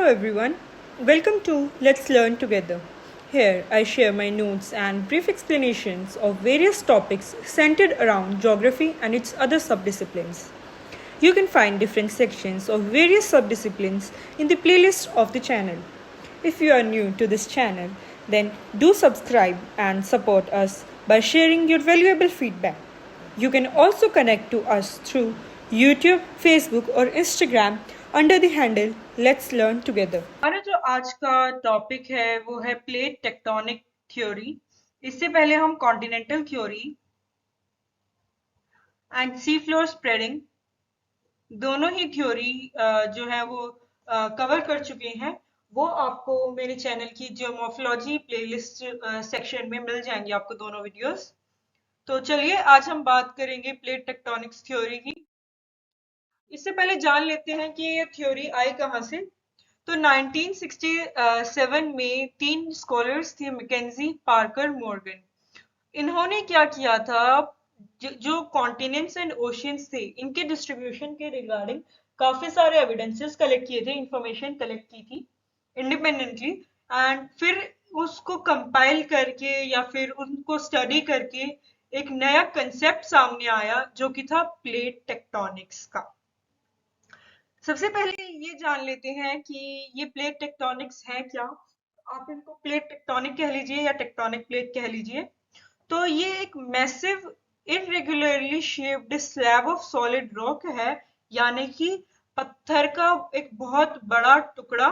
everyone, welcome to Let's Learn Together. Here I share my notes and brief explanations of various topics centered around geography and its other subdisciplines. You can find different sections of various subdisciplines in the playlist of the channel. If you are new to this channel, then do subscribe and support us by sharing your valuable feedback. You can also connect to us through YouTube, Facebook और Instagram under the handle Let's Learn Together. हमारा जो आज का topic है वो है plate tectonic theory. इससे पहले हम continental theory and sea floor spreading दोनों ही थ्योरी जो है वो कवर कर चुके हैं। वो आपको मेरे चैनल की जो मॉर्फोलॉजी प्लेलिस्ट सेक्शन में मिल जाएंगे आपको दोनों वीडियोस। तो चलिए आज हम बात करेंगे प्लेट टेक्टोनिक्स थ्योरी की। इससे पहले जान लेते हैं कि ये थ्योरी आई कहाँ से। तो 1967 में 3 स्कॉलर्स थे, मैकेंजी, पार्कर, मॉर्गन। इन्होंने क्या किया था, जो कॉन्टिनेंट्स एंड ओशियंस थे इनके डिस्ट्रीब्यूशन के रिगार्डिंग काफी सारे एविडेंसेस कलेक्ट किए थे, इंफॉर्मेशन कलेक्ट की थी इंडिपेंडेंटली, एंड फिर उसको कंपाइल करके या फिर उनको स्टडी करके एक नया कंसेप्ट सामने आया जो कि था प्लेट टेक्टोनिक्स का। सबसे पहले ये जान लेते हैं कि ये प्लेट टेक्टोनिक्स है क्या। आप इनको प्लेट टेक्टोनिक कह लीजिए या टेक्टोनिक प्लेट कह लीजिए। तो ये एक massive irregularly shaped slab of solid rock है, यानी कि पत्थर का एक बहुत बड़ा टुकड़ा।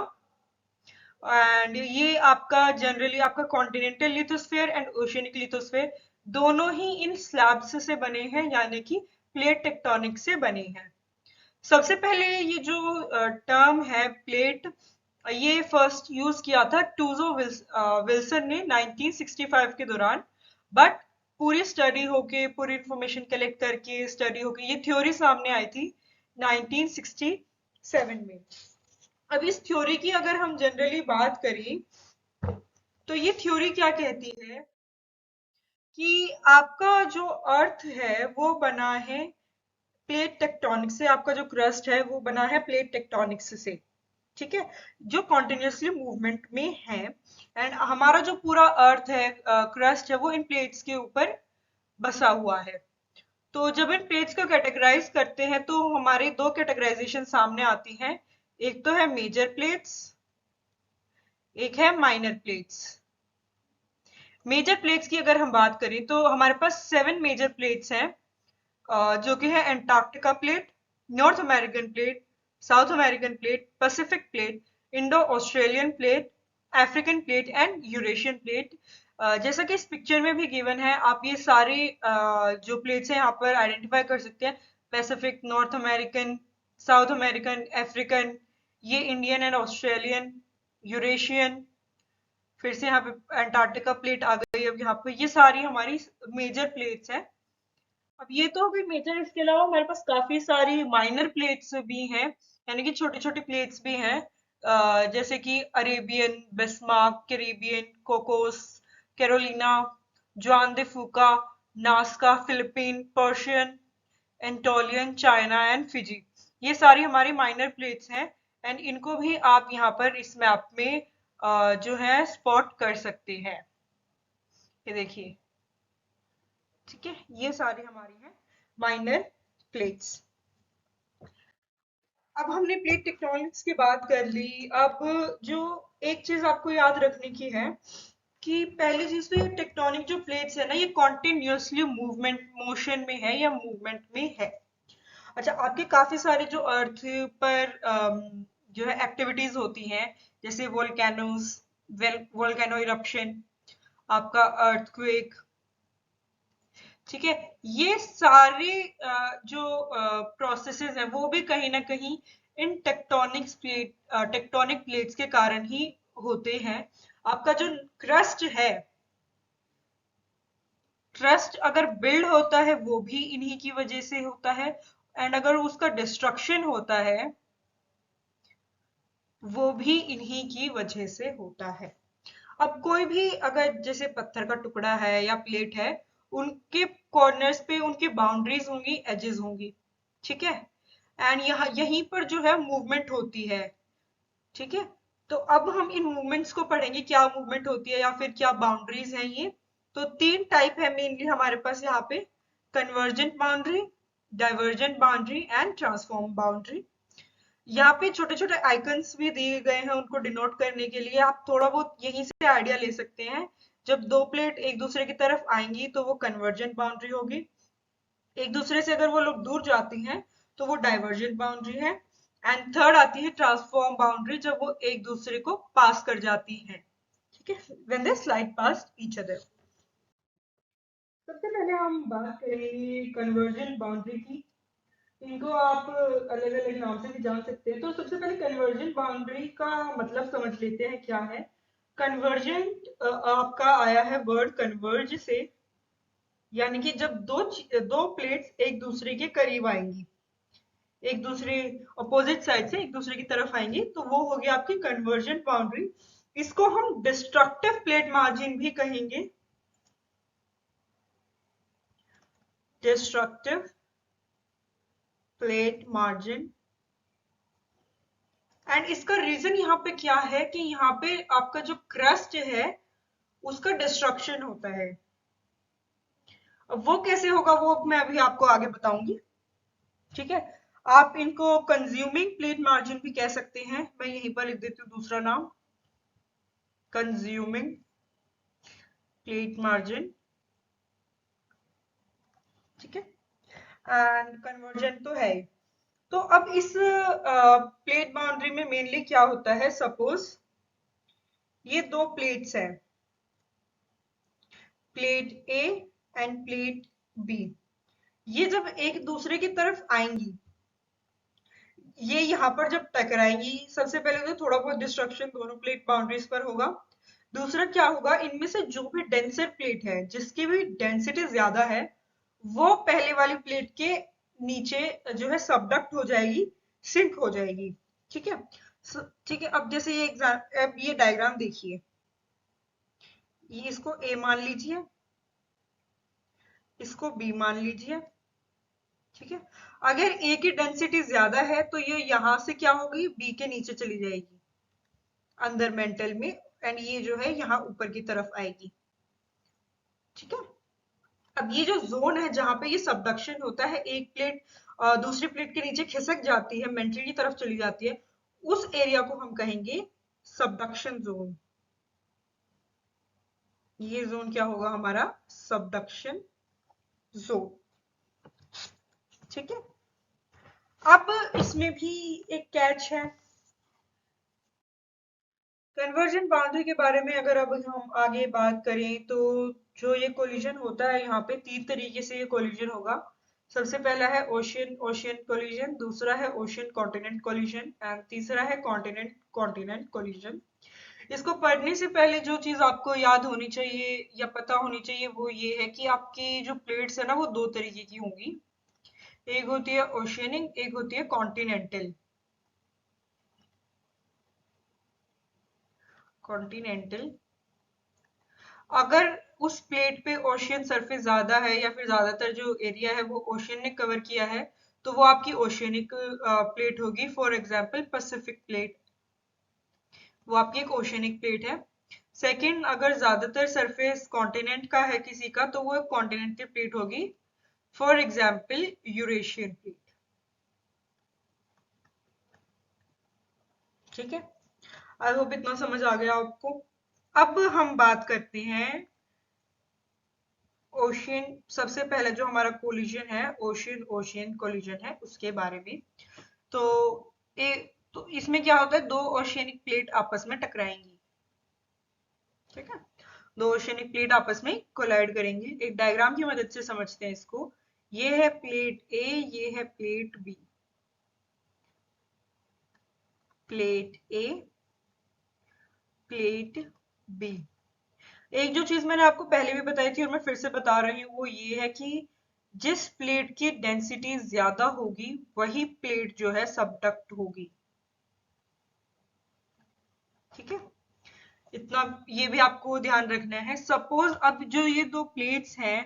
एंड ये आपका जनरली आपका continental lithosphere and oceanic lithosphere दोनों ही इन स्लैब्स से बने हैं, यानी कि प्लेट टेक्टोनिक से बने हैं। सबसे पहले ये जो टर्म है प्लेट, ये फर्स्ट यूज किया था टूजो विल्सन ने 1965 के दौरान। बट पूरी स्टडी होके, पूरी इंफॉर्मेशन कलेक्ट करके स्टडी होके ये थ्योरी सामने आई थी 1967 में। अब इस थ्योरी की अगर हम जनरली बात करें तो ये थ्योरी क्या कहती है कि आपका जो अर्थ है वो बना है प्लेट टेक्टोनिक्स से। आपका जो क्रस्ट है वो बना है प्लेट टेक्टोनिक्स से, ठीक है, जो कॉन्टिन्यूसली मूवमेंट में है। एंड हमारा जो पूरा अर्थ है, क्रस्ट है, वो इन प्लेट्स के ऊपर बसा हुआ है। तो जब इन प्लेट्स को कैटेगराइज करते हैं तो हमारे दो कैटेगराइजेशन सामने आती हैं। एक तो है मेजर प्लेट्स, एक है माइनर प्लेट्स। मेजर प्लेट्स की अगर हम बात करें तो हमारे पास 7 मेजर प्लेट्स हैं, जो कि है Antarctica plate, north American plate, south American plate, Pacific plate, Indo Australian plate, African plate and Eurasian plate. जैसा कि इस पिक्चर में भी गिवन है, आप ये सारे जो प्लेट्स हैं यहाँ पर आइडेंटिफाई कर सकते हैं। Pacific, north American, south American, African, ये इंडियन एंड ऑस्ट्रेलियन, यूरेशियन, फिर से यहाँ पे अंटार्कटिका प्लेट आ गई। अब यहाँ पे ये सारी हमारी मेजर प्लेट्स हैं। अब ये तो अभी मेजर, इसके अलावा हमारे पास काफी सारी माइनर प्लेट्स भी हैं, यानी कि छोटी छोटी प्लेट्स भी हैं, जैसे कि Arabian, Bismarck, Caribbean, Cocos, Carolina, Juan de Fuca, Nazca, Philippine, Persian, Anatolian, China and Fiji. ये सारी हमारी माइनर प्लेट्स हैं एंड इनको भी आप यहाँ पर इस मैप में जो है स्पॉट कर सकते हैं। ये देखिए, ठीक है, ये सारी हमारी हैं माइनर प्लेट्स। अब हमने प्लेट टेक्टोनिक्स की बात कर ली। अब जो एक चीज आपको याद रखने की है कि पहली चीज तो ये टेक्टोनिक जो प्लेट्स है ना, ये कॉन्टिन्यूसली मूवमेंट, मोशन में है या मूवमेंट में है। अच्छा, आपके काफी सारे जो अर्थ पर जो है एक्टिविटीज होती हैं, जैसे वोल्केनोज, वोल्केनो इरप्शन, आपका अर्थक्वेक, ठीक है, ये सारे जो प्रोसेसेस हैं वो भी कहीं ना कहीं इन टेक्टोनिक प्लेट्स के कारण ही होते हैं। आपका जो क्रस्ट है, ट्रस्ट अगर बिल्ड होता है वो भी इन्हीं की वजह से होता है, एंड अगर उसका डिस्ट्रक्शन होता है वो भी इन्हीं की वजह से होता है। अब कोई भी अगर जैसे पत्थर का टुकड़ा है या प्लेट है, उनके कॉर्नर्स पे उनकी बाउंड्रीज होंगी, एजेस होंगी, ठीक है, एंड यहाँ यहीं पर जो है मूवमेंट होती है, ठीक है। तो अब हम इन मूवमेंट्स को पढ़ेंगे, क्या मूवमेंट होती है या फिर क्या बाउंड्रीज हैं ये। तो तीन टाइप है मेनली हमारे पास यहाँ पे, convergent boundary, divergent boundary and transform boundary. यहाँ पे छोटे छोटे आइकन्स भी दिए गए हैं उनको डिनोट करने के लिए, आप थोड़ा बहुत यहीं से आइडिया ले सकते हैं। जब दो प्लेट एक दूसरे की तरफ आएंगी तो वो कन्वर्जेंट बाउंड्री होगी, एक दूसरे से अगर वो लोग दूर जाती हैं तो वो डाइवर्जेंट बाउंड्री है, एंड थर्ड आती है ट्रांसफॉर्म बाउंड्री, जब वो एक दूसरे को पास कर जाती हैं। ठीक है, when they slide past each other. सबसे पहले हम बात करेंगे कन्वर्जेंट बाउंड्री की। इनको आप अलग अलग नाम से भी जान सकते हैं। तो सबसे पहले कन्वर्जेंट बाउंड्री का मतलब समझ लेते हैं क्या है। कन्वर्जेंट आपका आया है वर्ड कन्वर्ज से, यानी कि जब दो प्लेट्स एक दूसरे के करीब आएंगी, एक दूसरे अपोजिट साइड से एक दूसरे की तरफ आएंगी, तो वो होगी आपकी कन्वर्जेंट बाउंड्री। इसको हम डिस्ट्रक्टिव प्लेट मार्जिन भी कहेंगे, डिस्ट्रक्टिव प्लेट मार्जिन। एंड इसका रीजन यहाँ पे क्या है कि यहाँ पे आपका जो क्रस्ट है उसका डिस्ट्रक्शन होता है। अब वो कैसे होगा वो मैं अभी आपको आगे बताऊंगी। ठीक है, आप इनको कंज्यूमिंग प्लेट मार्जिन भी कह सकते हैं, मैं यहीं पर लिख देती हूँ दूसरा नाम, कंज्यूमिंग प्लेट मार्जिन। ठीक है, एंड कन्वर्जेंट तो है ही। तो अब इस प्लेट बाउंड्री में मेनली क्या होता है, सपोज ये दो प्लेट्स हैं, plate A and plate B. ये जब एक दूसरे की तरफ आएंगी, ये यहाँ पर जब टकराएंगी, सबसे पहले तो थोड़ा बहुत डिस्ट्रक्शन दोनों प्लेट बाउंड्रीज पर होगा। दूसरा क्या होगा, इनमें से जो भी डेंसर प्लेट है, जिसकी भी डेंसिटी ज्यादा है, वो पहले वाली प्लेट के नीचे जो है सबडक्ट हो जाएगी, सिंक हो जाएगी। ठीक है, ठीक है। अब जैसे ये अब ये डायग्राम देखिए, ये इसको ए मान लीजिए, इसको बी मान लीजिए। ठीक है, अगर ए की डेंसिटी ज्यादा है तो ये यहां से क्या होगी, बी के नीचे चली जाएगी अंदर मेंटल में, एंड ये जो है यहाँ ऊपर की तरफ आएगी। ठीक है, अब ये जो जोन है जहां पे ये सबडक्शन होता है, एक प्लेट दूसरी प्लेट के नीचे खिसक जाती है, मेंटल की तरफ चली जाती है, उस एरिया को हम कहेंगे सबडक्शन जोन। ये जोन क्या होगा हमारा, सबडक्शन जोन। ठीक है, अब इसमें भी एक कैच है। कन्वर्जेंट बाउंड्री के बारे में अगर अब हम आगे बात करें तो जो ये कोलिजन होता है, यहाँ पे तीन तरीके से ये कोलिजन होगा। सबसे पहला है ओशियन ओशियन कोलिजन, दूसरा है ओशियन कॉन्टिनेंट कोलिजन, एंड तीसरा है कॉन्टिनेंट कॉन्टिनेंट कोलिजन। इसको पढ़ने से पहले जो चीज आपको याद होनी चाहिए या पता होनी चाहिए वो ये है कि आपकी जो प्लेट्स है ना वो दो तरीके की होंगी, एक होती है ओशियनिक, एक होती है कॉन्टिनेंटल। कॉन्टिनेंटल, अगर उस प्लेट पे ओशियन सरफेस ज्यादा है या फिर ज्यादातर जो एरिया है वो ओशियन ने कवर किया है, तो वो आपकी ओशियनिक प्लेट होगी। फॉर एग्जांपल पैसिफिक प्लेट, वो आपकी एक ओशियनिक प्लेट है। सेकंड, अगर ज्यादातर सरफेस कॉन्टिनेंट का है किसी का, तो वो एक कॉन्टिनेंटल प्लेट होगी। For example Eurasian plate. ठीक है, आई होप इतना समझ आ गया आपको। अब हम बात करते हैं ओशियन, सबसे पहले जो हमारा कोलिजन है ओशियन ओशियन कोलिजन है उसके बारे में। तो तो इसमें क्या होता है, दो ओशियनिक प्लेट आपस में टकराएंगी। ठीक है, दो ओशियनिक प्लेट आपस में कोलाइड करेंगे। एक डायग्राम की मदद से समझते हैं इसको। ये है प्लेट ए, ये है प्लेट बी। प्लेट ए, प्लेट बी। एक जो चीज मैंने आपको पहले भी बताई थी और मैं फिर से बता रही हूँ वो ये है कि जिस प्लेट की डेंसिटी ज्यादा होगी वही प्लेट जो है सबडक्ट होगी। ठीक है, इतना ये भी आपको ध्यान रखना है। सपोज अब जो ये दो प्लेट्स हैं,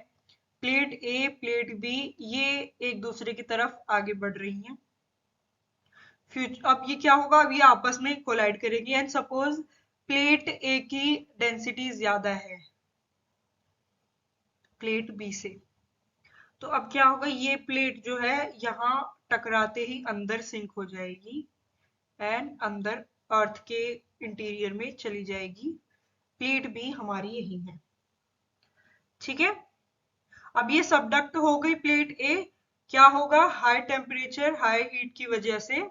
प्लेट ए प्लेट बी, ये एक दूसरे की तरफ आगे बढ़ रही हैं। फ्यूचर अब ये क्या होगा, अब ये आपस में कोलाइड करेगी एंड सपोज प्लेट ए की डेंसिटी ज्यादा है प्लेट बी से, तो अब क्या होगा, ये प्लेट जो है यहाँ टकराते ही अंदर सिंक हो जाएगी एंड अंदर अर्थ के इंटीरियर में चली जाएगी। प्लेट बी हमारी यही है, ठीक है। अब ये सबडक्ट हो गई प्लेट ए, क्या होगा, हाई टेम्परेचर हाई हीट की वजह से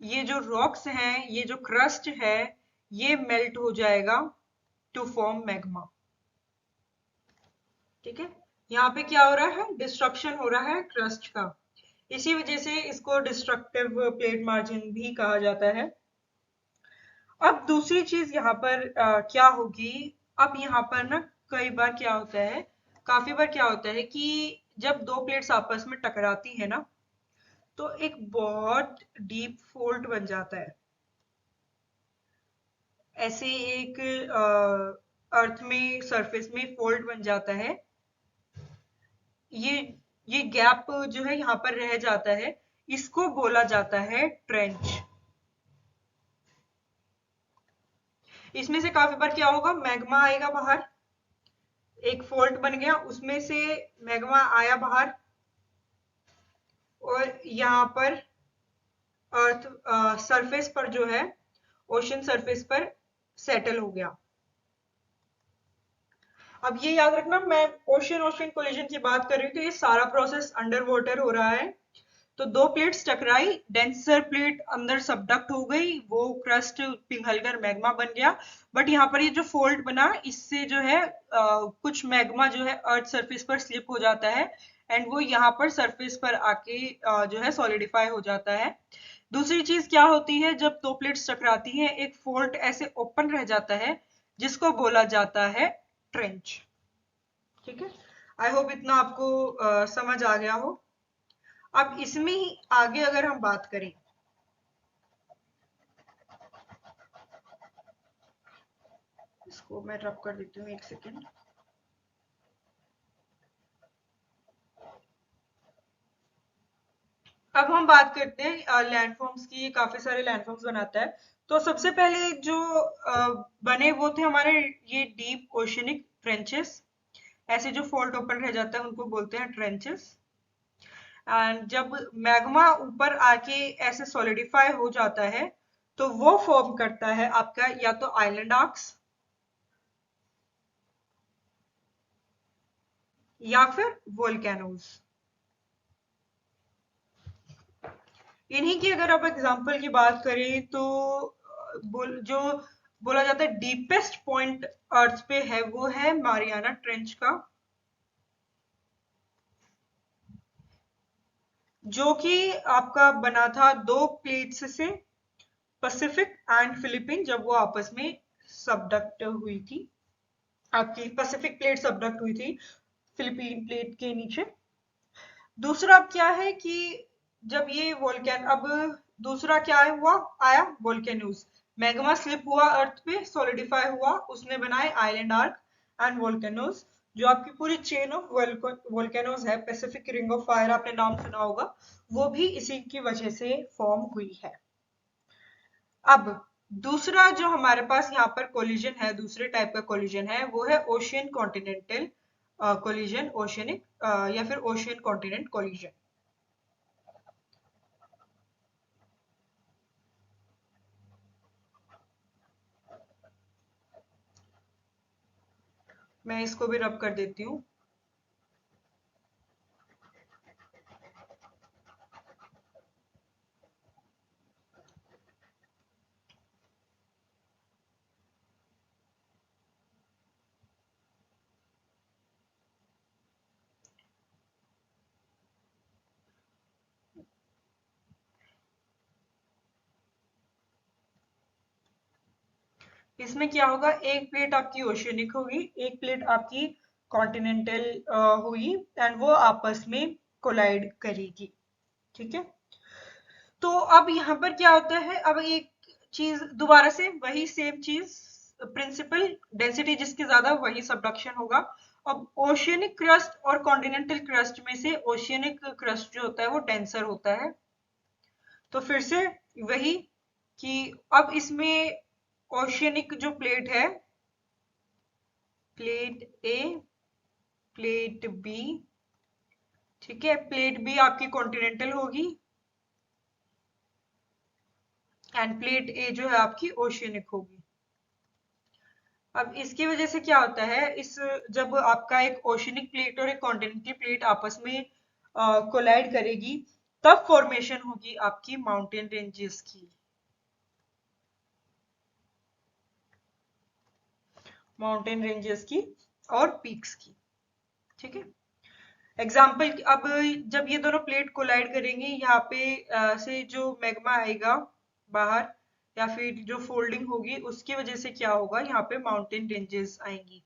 ये जो रॉक्स हैं, ये जो क्रस्ट है, ये मेल्ट हो जाएगा टू फॉर्म मैग्मा, ठीक है। यहाँ पे क्या हो रहा है, डिस्ट्रक्शन हो रहा है क्रस्ट का, इसी वजह से इसको डिस्ट्रक्टिव प्लेट मार्जिन भी कहा जाता है। अब दूसरी चीज यहाँ पर क्या होगी, अब यहाँ पर ना कई बार क्या होता है, काफी बार क्या होता है कि जब दो प्लेट्स आपस में टकराती है ना, तो एक बहुत डीप फोल्ड बन जाता है। ऐसे एक अर्थ में सरफेस में फोल्ड बन जाता है, ये ये गैप जो है यहाँ पर रह जाता है, इसको बोला जाता है ट्रेंच। इसमें से काफी बार क्या होगा, मैग्मा आएगा बाहर, एक फोल्ड बन गया, उसमें से मैग्मा आया बाहर और यहाँ पर अर्थ सरफेस पर जो है, ओशन सरफेस पर सेटल हो गया। अब ये याद रखना, मैं ओशन ओशन कोलिजन की बात कर रही हूँ, तो ये सारा प्रोसेस अंडर वाटर हो रहा है। तो दो प्लेट्स टकराई, डेंसर प्लेट अंदर सबडक्ट हो गई, वो क्रस्ट पिघलकर मैग्मा बन गया। बट यहाँ पर ये जो फोल्ड बना, इससे जो है कुछ मैग्मा जो है अर्थ सरफेस पर स्लिप हो जाता है एंड वो यहाँ पर सरफेस पर आके जो है सॉलिडिफाई हो जाता है। दूसरी चीज क्या होती है, जब दो प्लेट्स टकराती हैं, एक फोल्ड ऐसे ओपन रह जाता है जिसको बोला जाता है ट्रेंच, ठीक है। आई होप इतना आपको समझ आ गया हो। अब इसमें ही आगे अगर हम बात करें, इसको मैं रब कर देती हूँ, एक सेकेंड। अब हम बात करते हैं लैंडफॉर्म्स की, काफी सारे लैंडफॉर्म्स बनाता है। तो सबसे पहले जो बने वो थे हमारे ये डीप ओशनिक ट्रेंचेस, ऐसे जो फोल्ड ओपन रह जाता है उनको बोलते हैं ट्रेंचेस। एंड जब मैग्मा ऊपर आके ऐसे सॉलिडिफाई हो जाता है, तो वो फॉर्म करता है आपका या तो आइलैंड आर्क्स या फिर वोल्केनोज। इन्हीं की अगर आप एग्जांपल की बात करें तो जो बोला जाता है डीपेस्ट पॉइंट अर्थ पे है, वो है मारियाना ट्रेंच का, जो कि आपका बना था दो प्लेट्स से, पैसिफिक एंड फिलीपीन, जब वो आपस में सबडक्ट हुई थी। आपकी पैसिफिक प्लेट सबडक्ट हुई थी फिलीपीन प्लेट के नीचे। दूसरा अब क्या है कि जब ये वोल्केन, अब दूसरा क्या है हुआ, आया वोल्केनोज, मैग्मा स्लिप हुआ अर्थ पे, सॉलिडिफाई हुआ, उसने बनाए आइलैंड आर्क एंड वोल्केनोज। जो आपकी पूरी चेन ऑफ वोल्केनोज है, पैसिफिक रिंग ऑफ फायर आपने नाम सुना होगा, वो भी इसी की वजह से फॉर्म हुई है। अब दूसरा जो हमारे पास यहाँ पर कोलिजन है, दूसरे टाइप का कोलिजन है, वो है ओशियन कॉन्टिनेंटल कोलिजन, ओशियनिक या फिर ओशियन कॉन्टिनेंट कोलिजन। मैं इसको भी रब कर देती हूँ। इसमें क्या होगा, एक प्लेट आपकी ओशियनिक होगी, एक प्लेट आपकी कॉन्टिनेंटल हुई एंड वो आपस में कोलाइड करेगी, ठीक है। तो अब यहाँ पर क्या होता है, अब एक चीज दोबारा से वही सेम चीज, प्रिंसिपल, डेंसिटी जिसकी ज्यादा वही सबडक्शन होगा। अब ओशियनिक क्रस्ट और कॉन्टिनेंटल क्रस्ट में से ओशियनिक क्रस्ट जो होता है वो डेंसर होता है, तो फिर से वही कि अब इसमें ओशियनिक जो प्लेट है, प्लेट ए, प्लेट बी, ठीक है, प्लेट बी आपकी कॉन्टिनेंटल होगी एंड प्लेट ए जो है आपकी ओशियनिक होगी। अब इसकी वजह से क्या होता है, इस जब आपका एक ओशियनिक प्लेट और एक कॉन्टिनेंटल प्लेट आपस में कोलाइड करेगी, तब फॉर्मेशन होगी आपकी माउंटेन रेंजेस की, माउंटेन रेंजेस की और पीक्स की, ठीक है। एग्जाम्पल, अब जब ये दोनों प्लेट कोलाइड करेंगे, यहाँ पे से जो मैग्मा आएगा बाहर या फिर जो फोल्डिंग होगी उसकी वजह से क्या होगा, यहाँ पे माउंटेन रेंजेस आएंगी।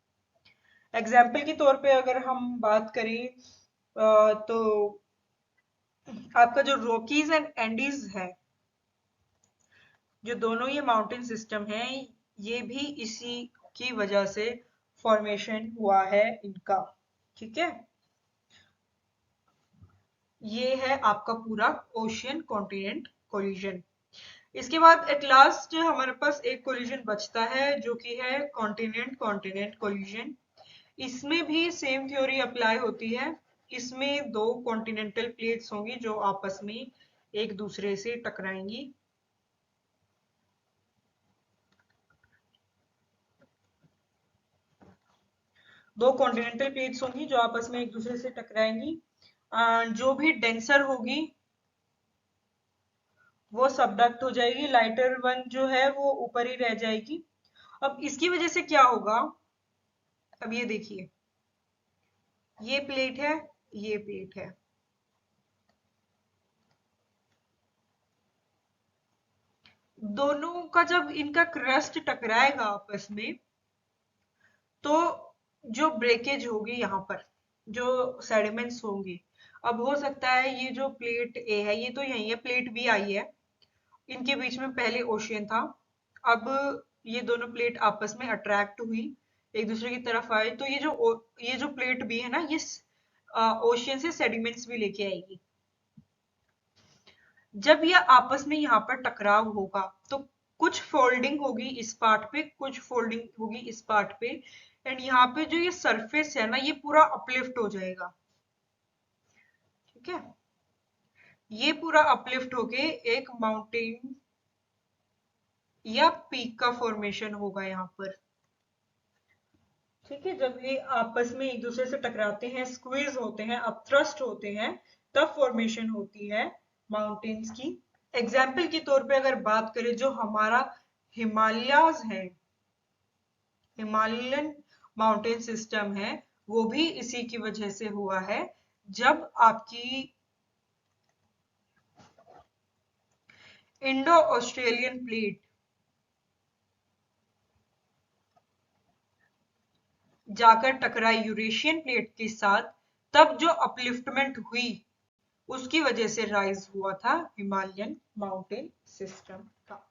एग्जाम्पल के तौर पे अगर हम बात करें तो आपका जो रॉकीज एंड एंडीज है, जो दोनों ये माउंटेन सिस्टम है, ये भी इसी की वजह से फॉर्मेशन हुआ है इनका, ठीक है। ये है आपका पूरा ओशियन कॉन्टिनेंट कोलिजन। इसके बाद एट लास्ट हमारे पास एक कोलिजन बचता है जो कि है कॉन्टिनेंट कॉन्टिनेंट कोलिजन। इसमें भी सेम थ्योरी अप्लाई होती है। इसमें दो कॉन्टिनेंटल प्लेट्स होंगी जो आपस में एक दूसरे से टकराएंगी। दो कॉन्टिनेंटल प्लेट्स होंगी जो आपस में एक दूसरे से टकराएंगी। जो भी डेंसर होगी वो सबडक्ट हो जाएगी, लाइटर वन जो है वो ऊपर ही रह जाएगी। अब इसकी वजह से क्या होगा, अब ये देखिए, ये प्लेट है, ये प्लेट है, दोनों का जब इनका क्रस्ट टकराएगा आपस में, तो जो ब्रेकेज होगी यहाँ पर, जो सेडिमेंट्स होंगी, अब हो सकता है ये जो प्लेट ए है ये तो यही है, प्लेट बी आई है, इनके बीच में पहले ओशियन था। अब ये दोनों प्लेट आपस में अट्रैक्ट हुई, एक दूसरे की तरफ आए, तो ये जो प्लेट बी है ना, ये ओशियन से सेडिमेंट्स भी लेके आएगी। जब ये आपस में यहाँ पर टकराव होगा तो कुछ फोल्डिंग होगी इस पार्ट पे, कुछ फोल्डिंग होगी इस पार्ट पे, एंड यहाँ पे जो ये सरफेस है ना, ये पूरा अपलिफ्ट हो जाएगा, ठीक है। ये पूरा अपलिफ्ट होके एक माउंटेन या पीक का फॉर्मेशन होगा यहाँ पर, ठीक है। जब ये आपस में एक दूसरे से टकराते हैं, स्क्वीज होते हैं, अपथ्रस्ट होते हैं, तब फॉर्मेशन होती है माउंटेन्स की। एग्जाम्पल के तौर पे अगर बात करें, जो हमारा हिमालयाज है, हिमालयन माउंटेन सिस्टम है, वो भी इसी की वजह से हुआ है। जब आपकी इंडो ऑस्ट्रेलियन प्लेट जाकर टकराई यूरेशियन प्लेट के साथ, तब जो अपलिफ्टमेंट हुई उसकी वजह से राइज हुआ था हिमालयन माउंटेन सिस्टम का।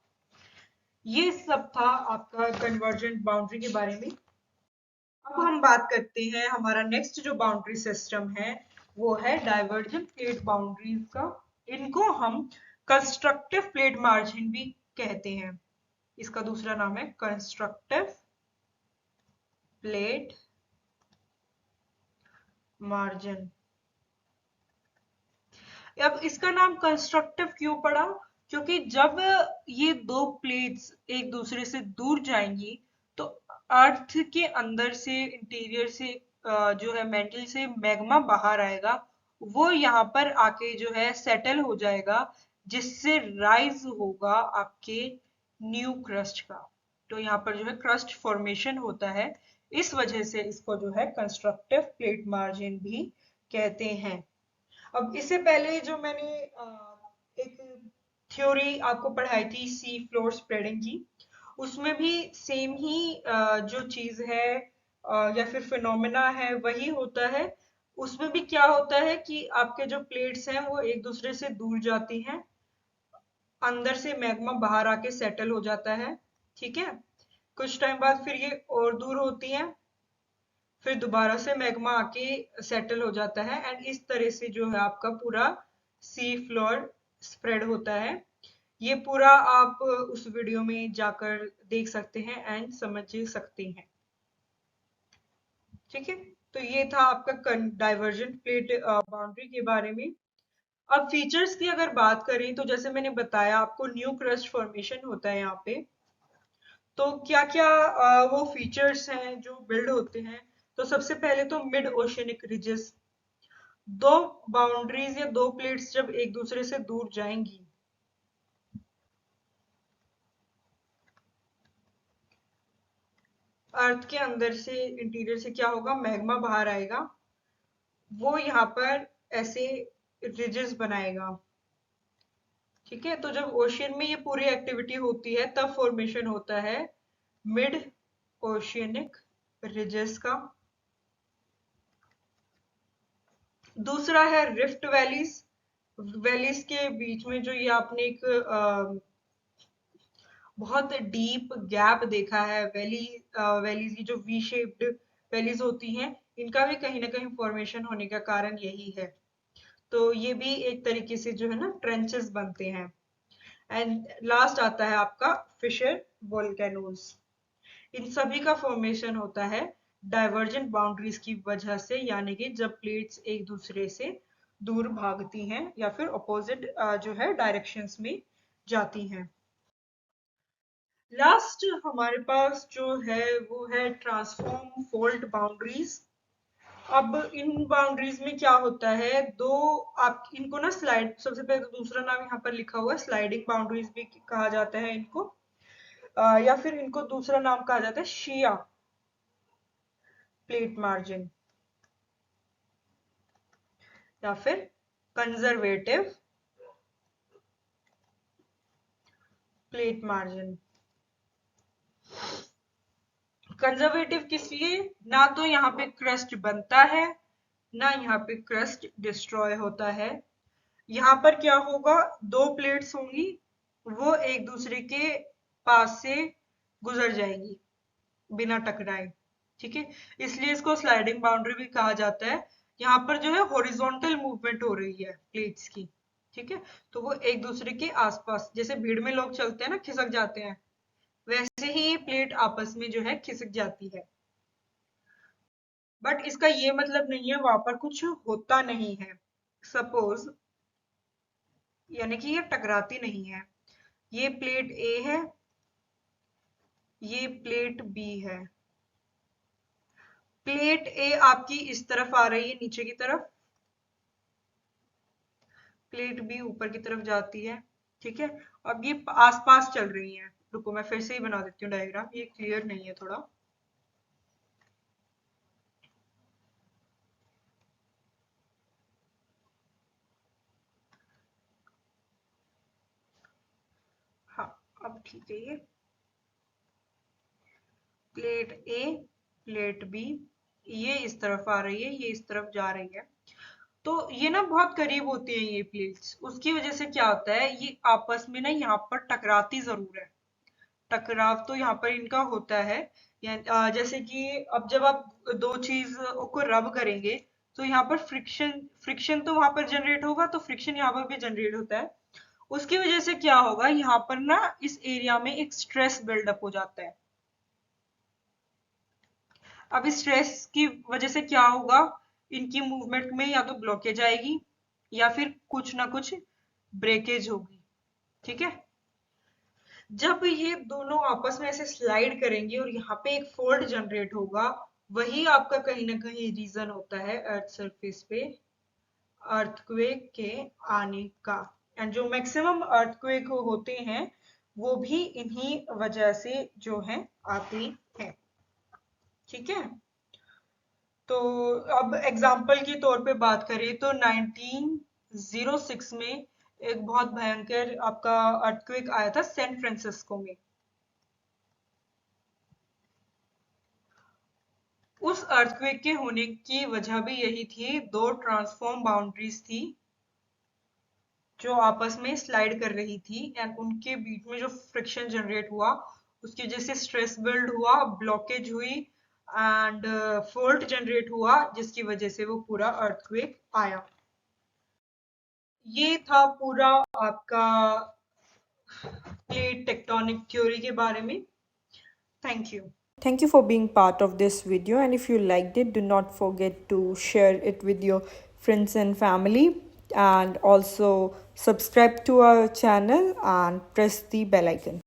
ये सब था आपका कन्वर्जेंट बाउंड्री के बारे में। अब हम बात करते हैं, हमारा नेक्स्ट जो बाउंड्री सिस्टम है वो है डाइवर्जेंट प्लेट बाउंड्रीज का। इनको हम कंस्ट्रक्टिव प्लेट मार्जिन भी कहते हैं। इसका दूसरा नाम है कंस्ट्रक्टिव प्लेट मार्जिन। अब इसका नाम कंस्ट्रक्टिव क्यों पड़ा, क्योंकि जब ये दो प्लेट्स एक दूसरे से दूर जाएंगी तो अर्थ के अंदर से, इंटीरियर से जो है मेंटल से मैग्मा बाहर आएगा, वो यहाँ पर आके जो है सेटल हो जाएगा, जिससे राइज होगा आपके न्यू क्रस्ट का। तो यहाँ पर जो है क्रस्ट फॉर्मेशन होता है, इस वजह से इसको जो है कंस्ट्रक्टिव प्लेट मार्जिन भी कहते हैं। अब इससे पहले जो मैंने एक थ्योरी आपको पढ़ाई थी सी फ्लोर स्प्रेडिंग की, उसमें भी सेम ही जो चीज है या फिर फिनोमेना है वही होता है। उसमें भी क्या होता है कि आपके जो प्लेट्स हैं वो एक दूसरे से दूर जाती हैं, अंदर से मैग्मा बाहर आके सेटल हो जाता है, ठीक है। कुछ टाइम बाद फिर ये और दूर होती हैं, फिर दोबारा से मैग्मा आके सेटल हो जाता है, एंड इस तरह से जो है आपका पूरा सी फ्लोर स्प्रेड होता है। ये पूरा आप उस वीडियो में जाकर देख सकते हैं एंड समझ सकते हैं। ठीक है, तो ये था आपका डाइवर्जेंट प्लेट बाउंड्री के बारे में। अब फीचर्स की अगर बात करें तो जैसे मैंने बताया आपको न्यू क्रस्ट फॉर्मेशन होता है यहाँ पे। तो क्या क्या वो फीचर्स हैं जो बिल्ड होते हैं। तो सबसे पहले तो मिड ओशनिक रिजेस, दो बाउंड्रीज या दो प्लेट्स जब एक दूसरे से दूर जाएंगी, अर्थ के अंदर से इंटीरियर से क्या होगा, मैग्मा बाहर आएगा, वो यहाँ पर ऐसे रिजेस बनाएगा। ठीक है, तो जब ओशियन में ये पूरी एक्टिविटी होती है तब फॉर्मेशन होता है मिड ओशियनिक रिजेस का। दूसरा है रिफ्ट वैलीज। वैलीज के बीच में जो ये आपने एक बहुत डीप गैप देखा है, वैलीज की जो वी शेप्ड वैलीज होती हैं, इनका भी कहीं ना कहीं फॉर्मेशन होने का कारण यही है। तो ये भी एक तरीके से जो है ना ट्रेंचेस बनते हैं। एंड लास्ट आता है आपका फिशर वोल्केनोज। इन सभी का फॉर्मेशन होता है डाइवर्जेंट बाउंड्रीज की वजह से, यानी कि जब प्लेट्स एक दूसरे से दूर भागती हैं या फिर अपोजिट जो है डायरेक्शंस में जाती हैं। लास्ट हमारे पास जो है वो है ट्रांसफॉर्म फोल्ड बाउंड्रीज। अब इन बाउंड्रीज में क्या होता है, दो आप इनको ना स्लाइड, सबसे पहले तो दूसरा नाम यहाँ पर लिखा हुआ है स्लाइडिंग बाउंड्रीज भी कहा जाता है इनको, या फिर इनको दूसरा नाम कहा जाता है शिया प्लेट मार्जिन या फिर कंजर्वेटिव प्लेट मार्जिन। कंजर्वेटिव किस लिए, ना तो यहाँ पे क्रस्ट बनता है ना यहाँ पे क्रस्ट डिस्ट्रॉय होता है। यहाँ पर क्या होगा, दो प्लेट्स होंगी, वो एक दूसरे के पास से गुजर जाएंगी बिना टकराए। ठीक है, इसलिए इसको स्लाइडिंग बाउंड्री भी कहा जाता है। यहाँ पर जो है हॉरिजॉन्टल मूवमेंट हो रही है प्लेट्स की। ठीक है, तो वो एक दूसरे के आसपास, जैसे भीड़ में लोग चलते हैं ना खिसक जाते हैं, वैसे ही ये प्लेट आपस में जो है खिसक जाती है। बट इसका ये मतलब नहीं है वहां पर कुछ होता नहीं है। सपोज, यानी कि ये टकराती नहीं है। ये प्लेट ए है, ये प्लेट बी है। प्लेट ए आपकी इस तरफ आ रही है नीचे की तरफ, प्लेट बी ऊपर की तरफ जाती है। ठीक है, अब ये आसपास चल रही है। रुको मैं फिर से ही बना देती हूँ डायग्राम, ये क्लियर नहीं है थोड़ा। हाँ, अब ठीक है। ये प्लेट ए, प्लेट बी, ये इस तरफ आ रही है, ये इस तरफ जा रही है। तो ये ना बहुत करीब होती है ये प्लेट्स, उसकी वजह से क्या होता है, ये आपस में ना यहाँ पर टकराती जरूर है। टकराव तो यहाँ पर इनका होता है। जैसे कि अब जब आप दो चीज को रब करेंगे तो यहाँ पर फ्रिक्शन फ्रिक्शन तो वहां पर जनरेट होगा, तो फ्रिक्शन यहाँ पर भी जनरेट होता है। उसकी वजह से क्या होगा, यहाँ पर ना इस एरिया में एक स्ट्रेस बिल्डअप हो जाता है। अब इस स्ट्रेस की वजह से क्या होगा, इनकी मूवमेंट में या तो ब्लॉकेज आएगी या फिर कुछ ना कुछ ब्रेकेज होगी। ठीक है, जब ये दोनों आपस में ऐसे स्लाइड करेंगे और यहाँ पे एक फोल्ड जनरेट होगा, वही आपका कहीं ना कहीं रीजन होता है अर्थ सरफेस पे अर्थक्वेक के आने का। एंड जो मैक्सिमम अर्थक्वेक होते हैं वो भी इन्हीं वजह से जो है आते हैं। ठीक है, तो अब एग्जाम्पल के तौर पे बात करें तो 1906 में एक बहुत भयंकर आपका अर्थक्वेक आया था सैन फ्रांसिस्को में। उस अर्थक्वेक के होने की वजह भी यही थी, दो ट्रांसफॉर्म बाउंड्रीज थी जो आपस में स्लाइड कर रही थी एंड उनके बीच में जो फ्रिक्शन जनरेट हुआ उसकी वजह से स्ट्रेस बिल्ड हुआ, ब्लॉकेज हुई एंड फोल्ट जनरेट हुआ, जिसकी वजह से वो पूरा अर्थक्वेक आया। ये था पूरा आपका प्लेट टेक्टोनिक थ्योरी के बारे में। Thank you. Thank you for being part of this video, and if you liked it, do not forget to share it with your friends and family, and also subscribe to our channel and press the bell icon.